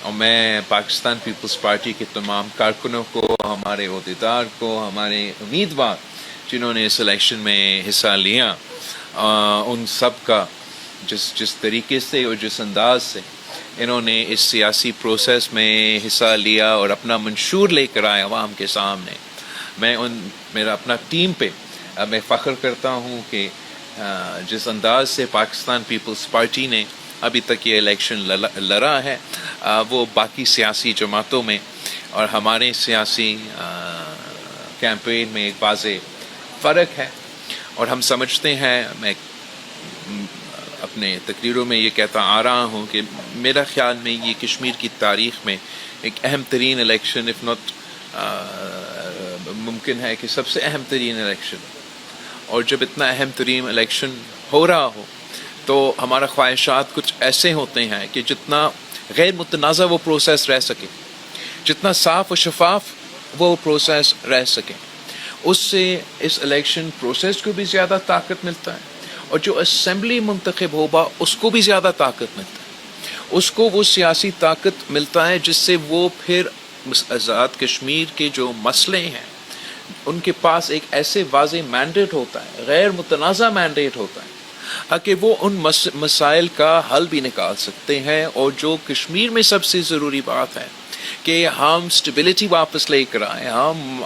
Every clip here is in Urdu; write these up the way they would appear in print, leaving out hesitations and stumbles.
اور میں پاکستان پیپلز پارٹی کے تمام کارکنوں کو، ہمارے عہدیدار کو، ہمارے امیدوار جنہوں نے اس الیکشن میں حصہ لیا، ان سب کا جس طریقے سے اور جس انداز سے انہوں نے اس سیاسی پروسیس میں حصہ لیا اور اپنا منشور لے کر آئے عوام کے سامنے، میرا اپنا ٹیم پہ میں فخر کرتا ہوں کہ جس انداز سے پاکستان پیپلز پارٹی نے ابھی تک یہ الیکشن لڑا ہے، وہ باقی سیاسی جماعتوں میں اور ہمارے سیاسی کیمپین میں ایک واضح فرق ہے۔ اور ہم سمجھتے ہیں، میں اپنے تقریروں میں یہ کہتا آ رہا ہوں کہ میرا خیال میں یہ کشمیر کی تاریخ میں ایک اہم ترین الیکشن، اف ناٹ ممکن ہے کہ سب سے اہم ترین الیکشن۔ اور جب اتنا اہم ترین الیکشن ہو رہا ہو تو ہمارا خواہشات کچھ ایسے ہوتے ہیں کہ جتنا غیر متنازع وہ پروسیس رہ سکے، جتنا صاف و شفاف وہ پروسیس رہ سکے، اس سے اس الیکشن پروسیس کو بھی زیادہ طاقت ملتا ہے، اور جو اسمبلی منتخب ہوگا اس کو بھی زیادہ طاقت ملتا ہے، اس کو وہ سیاسی طاقت ملتا ہے جس سے وہ پھر آزاد کشمیر کے جو مسئلے ہیں ان کے پاس ایک ایسے واضح مینڈیٹ ہوتا ہے، غیر متنازع مینڈیٹ ہوتا ہے کہ وہ ان مسائل کا حل بھی نکال سکتے ہیں۔ اور جو کشمیر میں سب سے ضروری بات ہے کہ ہم سٹیبلٹی واپس لے کر آئیں، ہم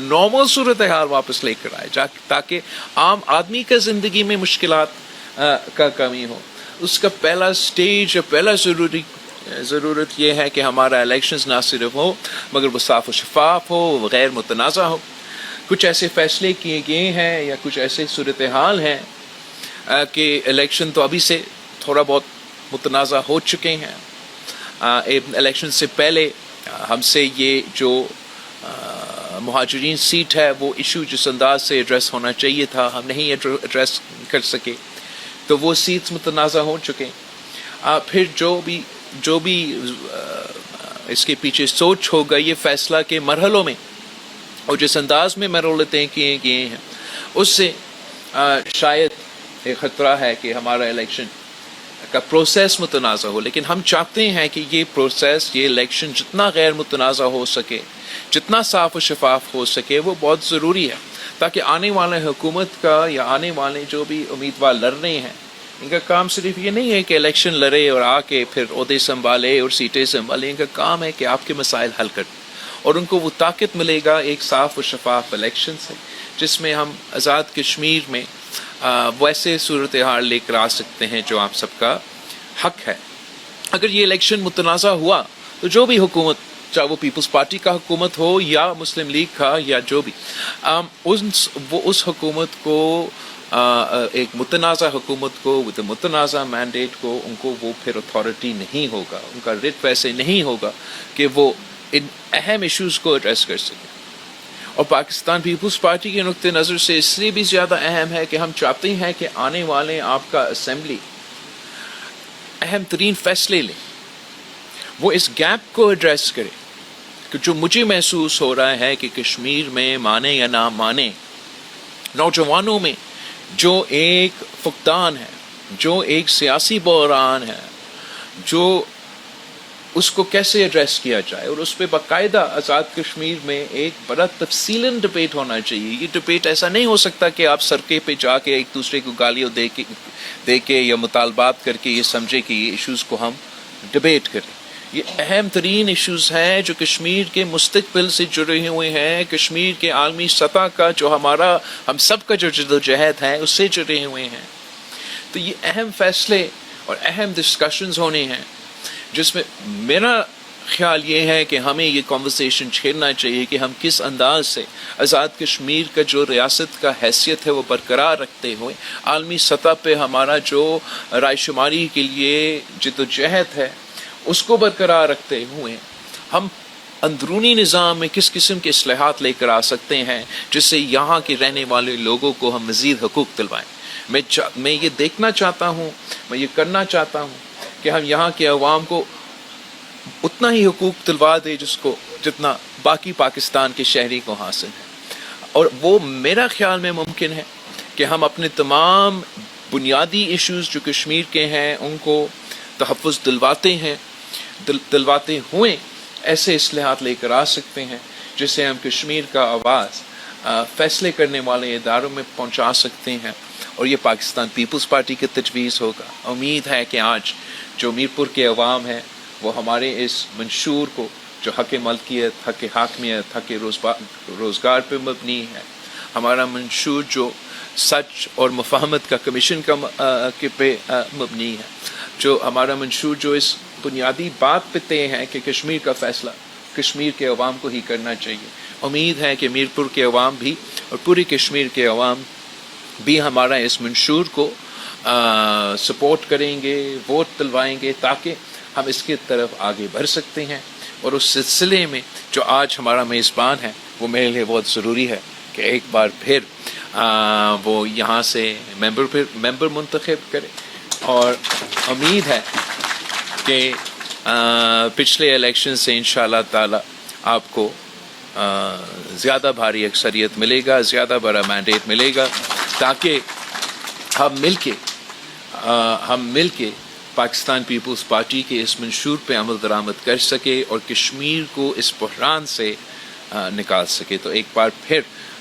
نارمل صورتحال واپس لے کر آئیں، تاکہ عام آدمی کا زندگی میں مشکلات کا کمی ہو۔ اس کا پہلا سٹیج، پہلا ضرورت یہ ہے کہ ہمارا الیکشنز نہ صرف ہو مگر وہ صاف و شفاف ہو، غیر متنازع ہو۔ کچھ ایسے فیصلے کیے گئے ہیں یا کچھ ایسے صورتحال ہیں کہ الیکشن تو ابھی سے تھوڑا بہت متنازع ہو چکے ہیں۔ الیکشن سے پہلے ہم سے یہ جو مہاجرین سیٹ ہے وہ ایشو جس انداز سے ایڈریس ہونا چاہیے تھا ہم نہیں ایڈریس کر سکے، تو وہ سیٹس متنازع ہو چکے۔ پھر جو بھی اس کے پیچھے سوچ ہوگا یہ فیصلہ کے مرحلوں میں اور جس انداز میں مرحلے طے کیے گئے ہیں اس سے شاید ایک خطرہ ہے کہ ہمارا الیکشن کا پروسیس متنازع ہو، لیکن ہم چاہتے ہیں کہ یہ پروسیس، یہ الیکشن جتنا غیر متنازع ہو سکے، جتنا صاف و شفاف ہو سکے، وہ بہت ضروری ہے، تاکہ آنے والے حکومت کا یا آنے والے جو بھی امیدوار لڑ رہے ہیں ان کا کام صرف یہ نہیں ہے کہ الیکشن لڑے اور آ کے پھر عہدے سنبھالے اور سیٹیں سنبھالے، ان کا کام ہے کہ آپ کے مسائل حل کریں، اور ان کو وہ طاقت ملے گا ایک صاف و شفاف الیکشن سے، جس میں ہم آزاد کشمیر میں ویسے صورتحال لے کر آ سکتے ہیں جو آپ سب کا حق ہے۔ اگر یہ الیکشن متنازع ہوا تو جو بھی حکومت، چاہے وہ پیپلز پارٹی کا حکومت ہو یا مسلم لیگ کا یا جو بھی، وہ اس حکومت کو ایک متنازع حکومت کو with a متنازع مینڈیٹ کو ان کو وہ پھر اتھارٹی نہیں ہوگا، ان کا رٹ ویسے نہیں ہوگا کہ وہ ان اہم ایشوز کو ایڈریس کر سکے۔ اور پاکستان پیپلز پارٹی کے نقطہ نظر سے اس لیے بھی زیادہ اہم ہے کہ ہم چاہتے ہیں کہ آنے والے آپ کا اسمبلی اہم ترین فیصلے لے، وہ اس گیپ کو ایڈریس کرے کہ جو مجھے محسوس ہو رہا ہے کہ کشمیر میں مانے یا نہ مانے، نوجوانوں میں جو ایک فقدان ہے، جو ایک سیاسی بحران ہے، جو اس کو کیسے ایڈریس کیا جائے، اور اس پہ باقاعدہ آزاد کشمیر میں ایک بڑا تفصیلاً ڈبیٹ ہونا چاہیے۔ یہ ڈبیٹ ایسا نہیں ہو سکتا کہ آپ سڑکیں پہ جا کے ایک دوسرے کو گالیاں دے کے یا مطالبات کر کے یہ سمجھے کہ یہ ایشوز کو ہم ڈبیٹ کریں۔ یہ اہم ترین ایشوز ہیں جو کشمیر کے مستقبل سے جڑے ہوئے ہیں، کشمیر کے عالمی سطح کا جو ہم سب کا جو جدوجہد ہے اس سے جڑے ہوئے ہیں۔ تو یہ اہم فیصلے اور اہم ڈسکشنز ہونے ہیں، جس میں میرا خیال یہ ہے کہ ہمیں یہ کنورسیشن چھیڑنا چاہیے کہ ہم کس انداز سے آزاد کشمیر کا جو ریاست کا حیثیت ہے وہ برقرار رکھتے ہوئے عالمی سطح پہ ہمارا جو رائے شماری کے لیے جدوجہد ہے اس کو برقرار رکھتے ہوئے ہم اندرونی نظام میں کس قسم کے اصلاحات لے کر آ سکتے ہیں جس سے یہاں کے رہنے والے لوگوں کو ہم مزید حقوق دلوائیں. میں یہ دیکھنا چاہتا ہوں، میں یہ کرنا چاہتا ہوں کہ ہم یہاں کے عوام کو اتنا ہی حقوق دلوا دے جتنا باقی پاکستان کے شہری کو حاصل ہے. اور وہ میرا خیال میں ممکن ہے کہ ہم اپنے تمام بنیادی ایشوز جو کشمیر کے ہیں ان کو تحفظ دلواتے ہوئے ایسے اصلاحات لے کر آ سکتے ہیں جس سے ہم کشمیر کا آواز فیصلے کرنے والے اداروں میں پہنچا سکتے ہیں. اور یہ پاکستان پیپلز پارٹی کی تجویز ہوگا. امید ہے کہ آج جو میرپور کے عوام ہیں وہ ہمارے اس منشور کو جو حق ملکیت، حق حاکمیت، حق روزگار پہ مبنی ہے، ہمارا منشور جو سچ اور مفاہمت کا کمیشن پہ مبنی ہے، جو ہمارا منشور جو اس بنیادی بات پہ طے ہے کہ کشمیر کا فیصلہ کشمیر کے عوام کو ہی کرنا چاہیے. امید ہے کہ میرپور کے عوام بھی اور پوری کشمیر کے عوام بھی ہمارا اس منشور کو سپورٹ کریں گے، ووٹ دلوائیں گے تاکہ ہم اس کی طرف آگے بڑھ سکتے ہیں. اور اس سلسلے میں جو آج ہمارا میزبان ہے وہ میرے لیے بہت ضروری ہے کہ ایک بار پھر وہ یہاں سے ممبر منتخب کرے. اور امید ہے کہ پچھلے الیکشن سے انشاءاللہ تعالی آپ کو زیادہ بھاری اکثریت ملے گا، زیادہ بڑا مینڈیٹ ملے گا تاکہ ہم مل کے پاکستان پیپلز پارٹی کے اس منشور پہ عمل درآمد کر سکے اور کشمیر کو اس بحران سے نکال سکے. تو ایک بار پھر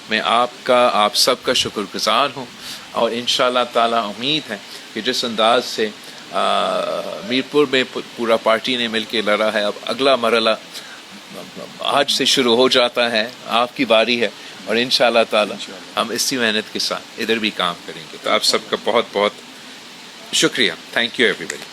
میں آپ سب کا شکر گزار ہوں اور انشاءاللہ تعالی امید ہے کہ جس انداز سے میرپور میں پورا پارٹی نے مل کے لڑا ہے، اب اگلا مرحلہ آج سے شروع ہو جاتا ہے، آپ کی باری ہے اور انشاءاللہ تعالی ہم اسی محنت کے ساتھ ادھر بھی کام کریں گے. تو آپ سب کا بہت بہت شکریہ. Thank you every body.